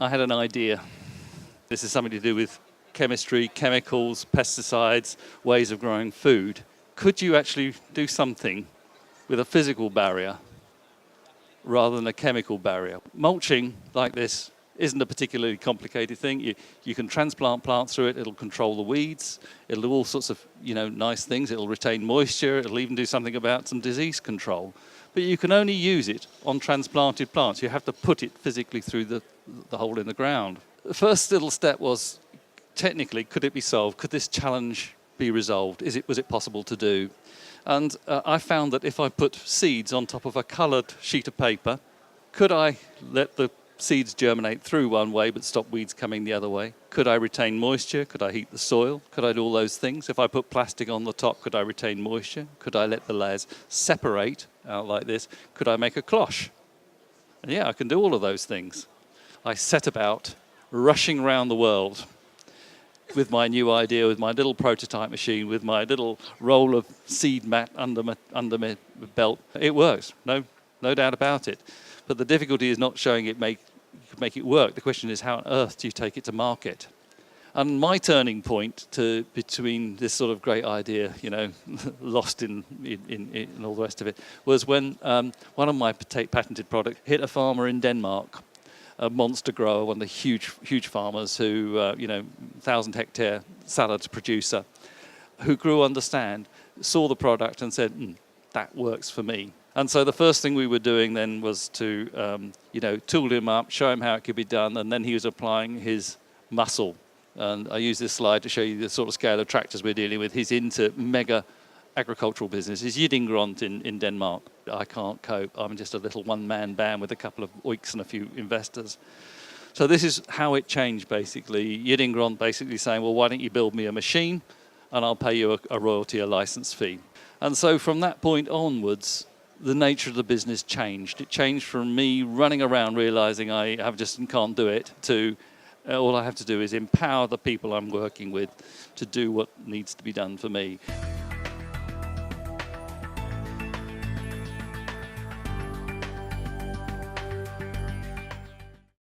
I had an idea. This is something to do with chemistry, chemicals, pesticides, ways of growing food. Could you actually do something with a physical barrier rather than a chemical barrier? Mulching like this isn't a particularly complicated thing. You can transplant plants through it. It'll control the weeds. It'll do all sorts of nice things. It'll retain moisture. It'll even do something about some disease control. But you can only use it on transplanted plants. You have to put it physically through the hole in the ground. The first little step was, technically, could it be solved? Could this challenge be resolved? Was it possible to do? And I found that if I put seeds on top of a coloured sheet of paper, could I let the seeds germinate through one way but stop weeds coming the other way? Could I retain moisture? Could I heat the soil? Could I do all those things? If I put plastic on the top, could I retain moisture? Could I let the layers separate out like this? Could I make a cloche? And yeah, I can do all of those things. I set about rushing around the world with my new idea, with my little prototype machine, with my little roll of seed mat under my belt. It works, no doubt about it. But the difficulty is not showing it make it work. The question is, how on earth do you take it to market? And my turning point between this sort of great idea, lost in all the rest of it, was when one of my patented products hit a farmer in Denmark, a monster grower, one of the huge farmers who, 1,000-hectare salad producer, who grew understand, saw the product and said, that works for me. And so the first thing we were doing then was to, tool him up, show him how it could be done, and then he was applying his muscle. And I use this slide to show you the sort of scale of tractors we're dealing with. He's into mega agricultural business. He's Yiddingront in Denmark. I can't cope. I'm just a little one-man band with a couple of oiks and a few investors. So this is how it changed, basically. Yiddingront basically saying, well, why don't you build me a machine, and I'll pay you a royalty, a license fee. And so from that point onwards, the nature of the business changed. It changed from me running around realizing I can't do it to all I have to do is empower the people I'm working with to do what needs to be done for me.